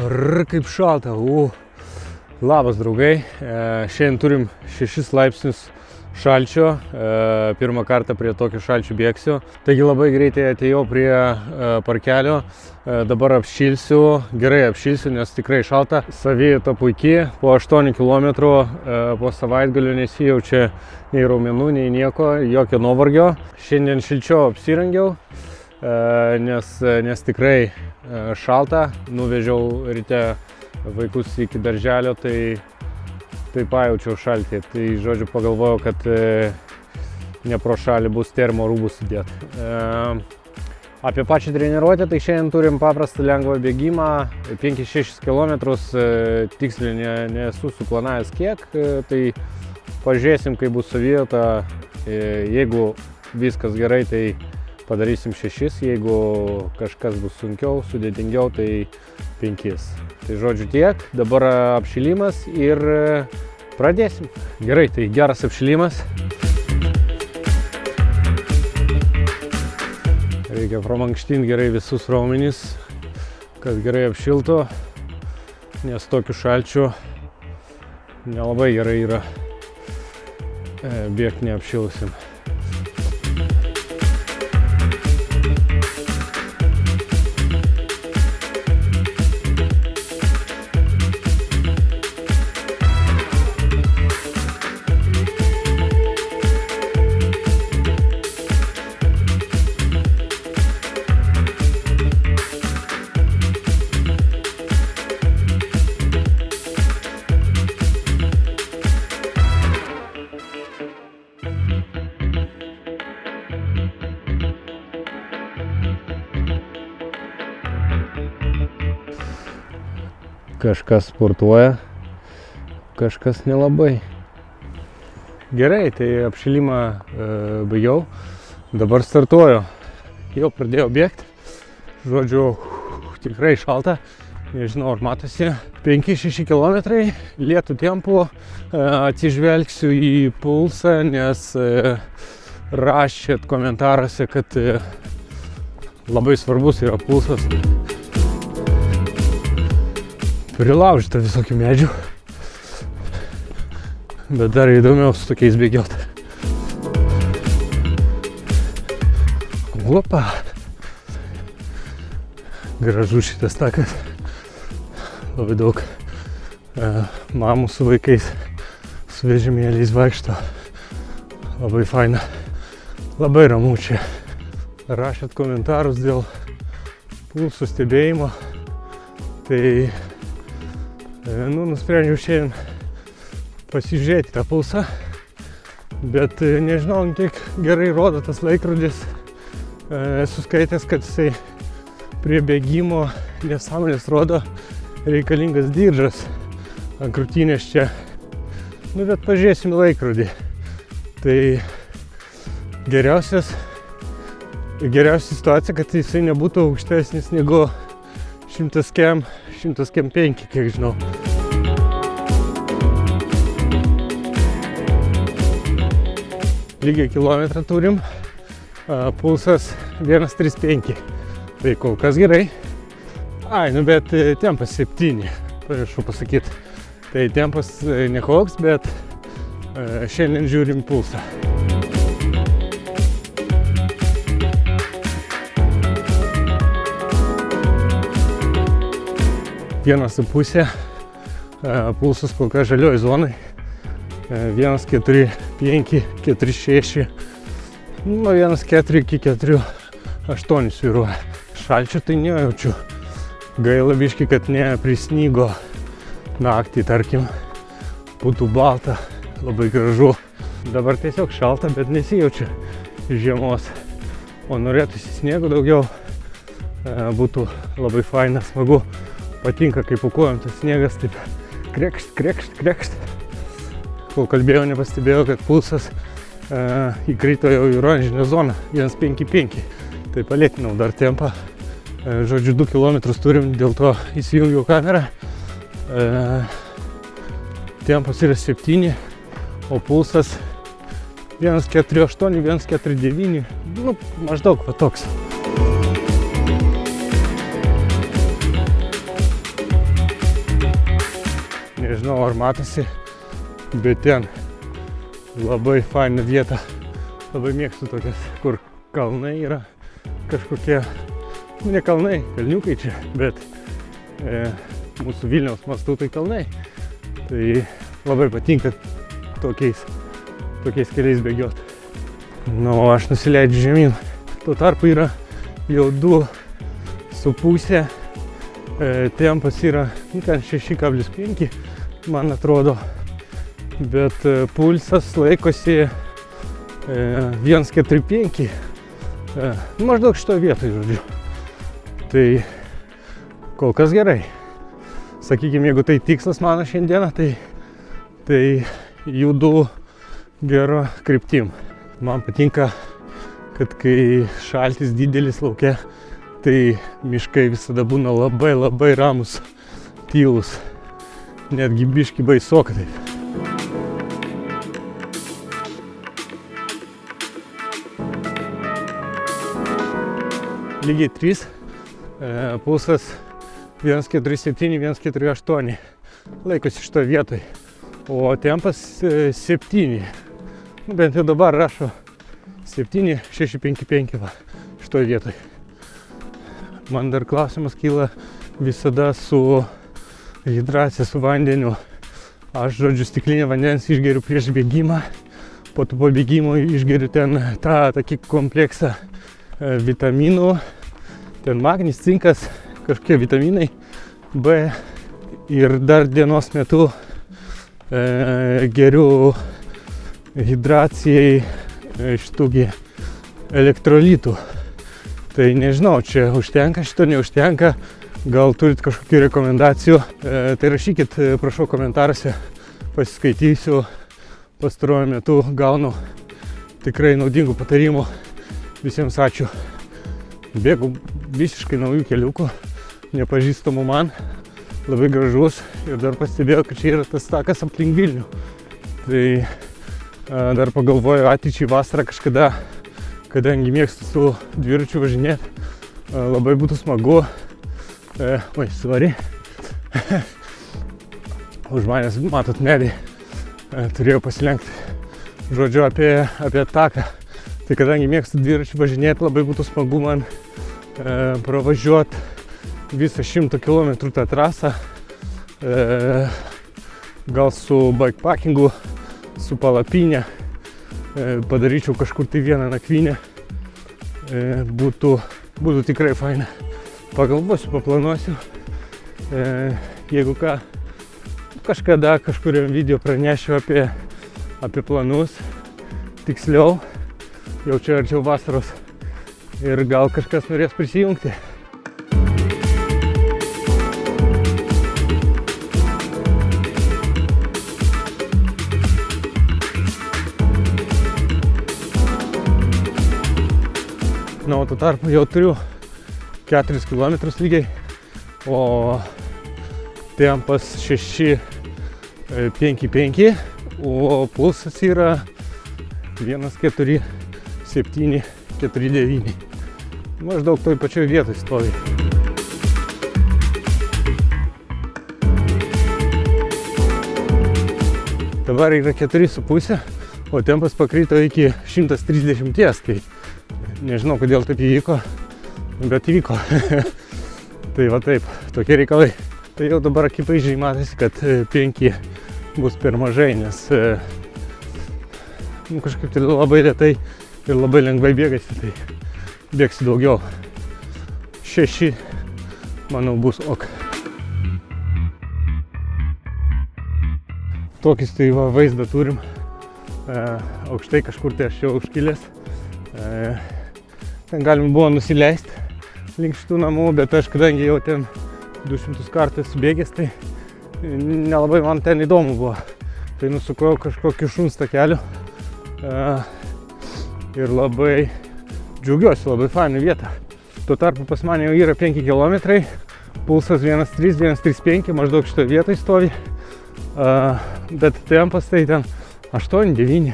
Kaip šalta. Labas, draugai. Šiandien turim 6 laipsnius šalčio. Pirmą kartą prie tokio šalčio bėgsiu. Taigi labai greitai atėjau prie parkelio. Dabar apšilsiu. Gerai apšilsiu, nes tikrai šalta. Savijauta puikiai. Po 8 km po savaitgalio nesijaučia nei raumenų, nei nieko, jokio nuovargio. Šiandien šilčiau apsirengiau, nes tikrai šalta. Nuvežiau ryte vaikus iki darželio, tai pajaučiau šaltį. Tai žodžiu pagalvojau, kad ne pro šalį bus termo rūbus sudėti. Apie pačią treniruotę, tai šiandien turim paprastą lengvą bėgimą, 5-6 km, tiksliai nesu suplanavęs kiek, tai pažiūrėsim, kaip bus savijauta. Jeigu viskas gerai, tai padarysim 6, jeigu kažkas bus sunkiau, sudėtingiau, tai 5. Tai žodžiu tiek, dabar apšilimas ir pradėsim. Gerai, tai geras apšilimas. Reikia pramankštinti gerai visus raumenis, kad gerai apšiltų, nes tokiu šalčiu nelabai gerai yra bėgti neapšilusim. Kažkas sportuoja, kažkas nelabai. Gerai, tai apšilimą baigiau, dabar startuoju. Jau pradėjau bėgti, žodžiu, tikrai šalta, nežinau ar matosi. 5-6 km, lėtų tempu, atsižvelgsiu į pulsą, nes rašėt komentaruose, kad labai svarbus yra pulsas. Prilaužyta visokių medžių, bet dar įdomiau su tokiais bėgioti. Opa! Gražus šitas takas. Labai daug mamų su vaikais, su vežimėliais vaikšto. Labai faina. Labai ramu čia. Rašėt komentarus dėl pulsų stebėjimo. Tai nusprendžiau šiandien pasižiūrėti tą pulsą, bet nežinau, kiek gerai rodo tas laikrodis. Esu skaitęs, kad jisai prie bėgimo nesąmonės rodo, reikalingas diržas ant krūtinės čia. Bet pažiūrėsim laikrodį. Tai geriausia situacija, kad jisai nebūtų aukštesnis negu 100 km, 105, kiek žinau. Lygiai kilometrą turim, pulsas 135, tai kol kas gerai. Bet tempas 7, pamiršau pasakyti. Tai tempas nekoks, bet šiandien žiūrim pulsą. Vienas su pusė, pulsas kol kas žalioj zonai, 1,4,5, 4,6, nuo 1,4 iki 4,8 svyruoja. Šalčio tai nejaučiu, gaila biški, kad neprisnygo naktį, tarkim, būtų balta, labai gražu. Dabar tiesiog šalta, bet nesijaučia žiemos, o norėtųsi sniego daugiau, būtų labai faina, smagu. Patinka, kai po kojom tas sniegas taip krekšt. Kol kalbėjau, nepastebėjau, kad pulsas įkrito jau į oranžinę zoną, 1,55. Tai palėtinau dar tempą. Žodžiu, 2 km turim, dėl to įsijungiau kamerą. Tempas yra 7, o pulsas 1,48, 1,49, maždaug va toks. nežinau ar matosi, bet ten labai faina vieta. Labai mėgstu tokias, kur kalnai yra kažkokie, ne kalnai, kalniukai čia, bet mūsų Vilniaus mastu tai kalnai. Tai labai patinka tokiais keliais bėgiot. Nu, aš nusileidžiu žemyn. Tuo tarpu yra jau 2,5. Tempas yra 6,5, man atrodo. Bet pulsas laikosi 1,45. Maždaug šitoje vietoje, žodžiu. Tai kol kas gerai. Sakykime, jeigu tai tikslas mano šiandieną, tai judu gerą kryptim. Man patinka, kad kai šaltis didelis lauke, tai miškai visada būna labai ramus, tylus. Netgi biški baisoka taip. Lygiai 3, pulsas 1,47, 1,48 laikosi šitoje vietoje, o tempas 7, bent jau dabar rašo 7, 6,55 va, šitoje vietoje. Man dar klausimas kyla visada su hidracija, su vandeniu. Aš, žodžiu, stiklinę vandens išgeriu prieš bėgimą, po to po bėgimo išgeriu ten tą tokį kompleksą vitaminų, ten magnis, cinkas, kažkokie vitaminai B ir dar dienos metu geriu hidracijai šitųgi elektrolitų. Tai nežinau, čia užtenka, šito neužtenka, gal turit kažkokių rekomendacijų, tai rašykit, prašau, komentaruose, pasiskaitysiu, pastaruoju metu gaunu tikrai naudingų patarimų, visiems ačiū. Bėgu visiškai naujų keliukų, nepažįstamų man, labai gražus ir dar pastebėjau, kad čia yra tas takas aplink Vilnių. Tai dar pagalvoju ateičiai vasarą kažkada, kadangi mėgstu su dviračiu važinėti, labai būtų smagu. Oi, sorry. Už manęs matot medį, turėjau pasilenkti. Žodžiu apie taką. Tai kadangi mėgstu dviračiu važinėti, labai būtų smagu man pravažiuoti visą 100 km tą trasą. Gal su bikepackingu, su palapinė. Padaryčiau kažkur tai vieną nakvynę, būtų tikrai faina. Pagalvosiu, paplanuosiu, jeigu ką, kažkada kažkuriam video pranešiu apie planus, tiksliau, jau čia arčiau vasaros ir gal kažkas norės prisijungti. Na, o tuo tarpu jau turiu 4 km lygiai, o tempas 6,55, o pulsas yra 1,47, 4,9. Maždaug toj pačioj vietoj stovi. Dabar yra 4,5, o tempas pakrito iki 130, tai nežinau, kodėl taip įvyko, bet įvyko. Tai va taip, tokie reikalai. Tai jau dabar akivaizdžiai matosi, kad 5 bus per mažai, nes kažkaip tai labai retai ir labai lengvai bėgasi, tai bėgsiu daugiau. 6, manau, bus ok. Tokis tai va vaizdą turim. Aukštai kažkur tai aš jau užkilęs. Ten galima buvo nusileisti link šitų namų, bet aš kadangi jau ten 200 kartų esu bėgęs, tai nelabai man ten įdomu buvo. Tai nusukau kažkokiu šuns takeliu ir labai džiaugiuosi, labai faina vieta. Tuo tarpu pas mane jau yra 5 km, pulsas 1,3, 1,35, maždaug šitoje vietoje stovi, bet tempas tai ten 8, 9,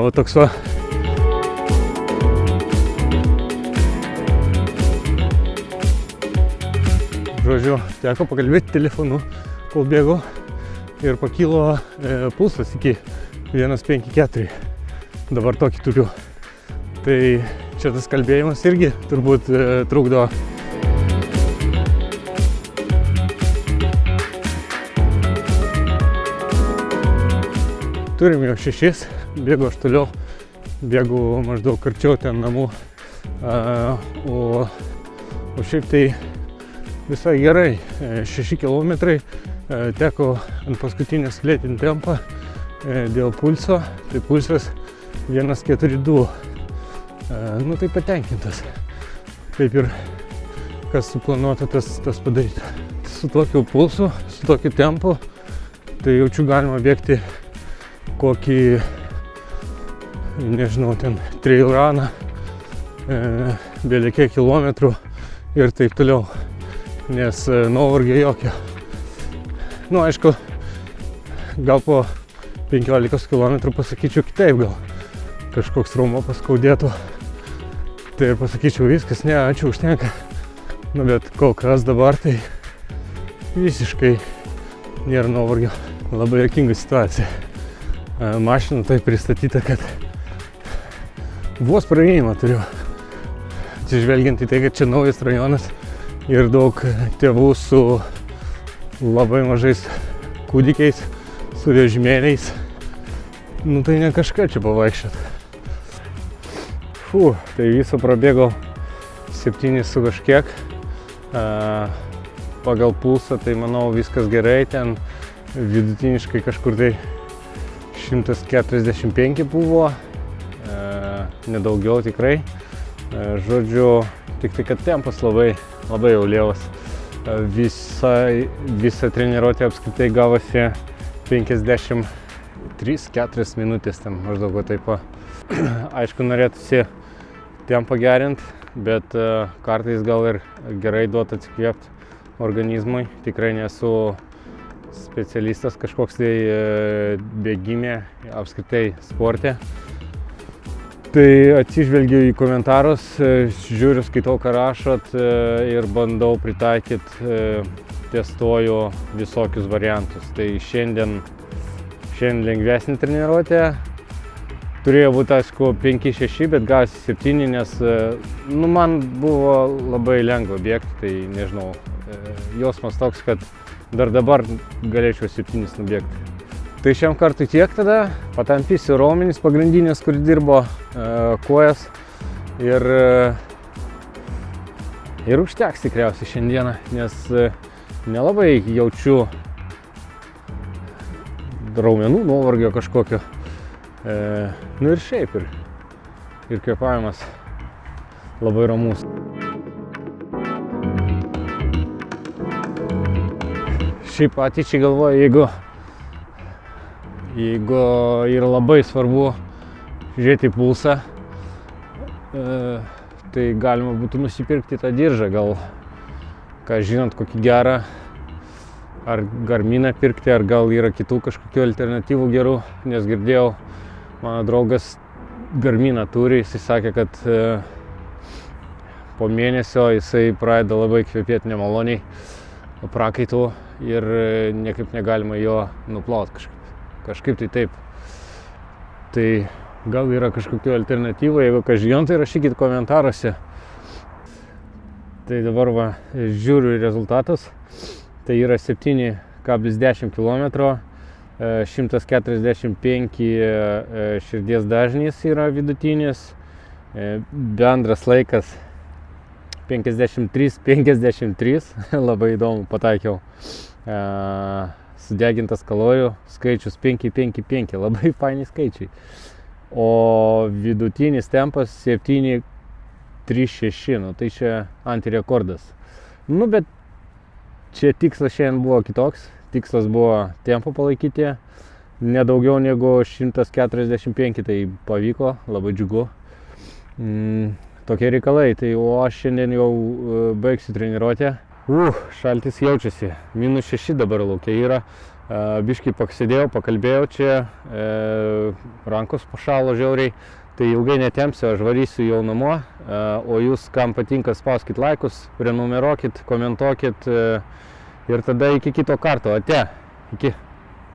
o toks va. Žodžiu, teko pakalbėti telefonu, kol bėgau. ir pakilo pulsas iki 1,54. Dabar tokį turiu. Tai čia tas kalbėjimas irgi turbūt trukdo. Turim jau 6, bėgu aš toliau, bėgu maždaug arčiau ten namų, o šiaip tai visai gerai, 6 kilometrai, teko ant paskutinės lėtinti tempą dėl pulso, tai pulsas 1,42, nu tai patenkintas, kaip ir kas suplanuota tas padaryta. Su tokiu pulsu, su tokiu tempu, tai jaučiu galima bėgti kokį, nežinau, ten trail runą, belekiek kilometrų ir taip toliau, nes nuovargio jokio. Nu, aišku, gal po 15 km pasakyčiau kitaip, gal kažkoks raumuo paskaudėtų, tai ir pasakyčiau viskas, ne, ačiū, užtenka. Nu, bet kol kas dabar tai visiškai nėra nuovargio. Labai juokinga situacija. Mašina taip pristatyta, kad vos praėjimą turiu. Atsižvelgiant į tai, kad čia naujas rajonas ir daug tėvų su labai mažais kūdikiais, su vežimėliais. Nu tai ne kažką čia pavaikščiot. Tai viso prabėgau 7 su kažkiek. Pagal pulsą tai manau viskas gerai, ten vidutiniškai kažkur tai 145 buvo, nedaugiau tikrai. Žodžiu, tik tai kad tempas labai jau lėvas. Visa treniruotė apskritai gavosi 53-4 minutės, ten maždaug taip. Aišku, norėtųsi tempą gerinti, bet kartais gal ir gerai duoti atsikvėpti organizmui. Tikrai nesu specialistas kažkoks tai bėgime, apskritai sporte. Tai atsižvelgiu į komentarus, žiūriu, skaitau, ką rašot ir bandau pritaikyti, testuoju visokius variantus. Tai šiandien lengvesnė treniruotė. Turėjo būti, aišku, 5-6, bet gavosi 7, nes man buvo labai lengva bėgti, tai nežinau, jausmas toks, kad dar dabar galėčiau 7 nubėgti. Tai šiam kartui tiek tada, patampysiu raumenis pagrindinės, kur dirbo, kojas ir užteks tikriausiai šiandieną, nes nelabai jaučiu raumenų nuovargio kažkokio. Nu ir šiaip ir kvėpavimas labai ramus. Šiaip ateičiai galvoju, jeigu yra labai svarbu žiūrėti pulsą, tai galima būtų nusipirkti tą diržą, gal, ką žinot, kokį gerą, ar Garminą pirkti, ar gal yra kitų kažkokių alternatyvų gerų, nes girdėjau, mano draugas Garminą turi, jisai sakė, kad po mėnesio jisai pradeda labai kvepėti nemaloniai prakaitų ir niekaip negalima jo nuplauti kažkaip tai taip. Tai gal yra kažkokių alternatyvų, jeigu ką žinot, tai rašykit komentaruose. Tai dabar va, žiūriu rezultatus, tai yra 7,10 km, 145 širdies dažnis yra vidutinis, bendras laikas 53, labai įdomu, pataikiau. Sudegintas kalorijų skaičius 555, labai faini skaičiai. O vidutinis tempas 7,36, nu tai čia antirekordas. Nu bet čia tikslas šiandien buvo kitoks. Tikslas buvo tempą palaikyti, nedaugiau negu 145, tai pavyko, labai džiugu. Tokie reikalai, tai o aš šiandien jau baigsiu treniruotę. Šaltis jaučiasi, -6 dabar laukia yra. Biškai pasėdėjau, pakalbėjau čia, rankos pašalo žiauriai. Tai ilgai netempsiu, aš varysiu jau namo. O jūs, kam patinka, spauskit laikus, prenumeruokit, komentuokit. Ir tada iki kito karto. Ate. Iki.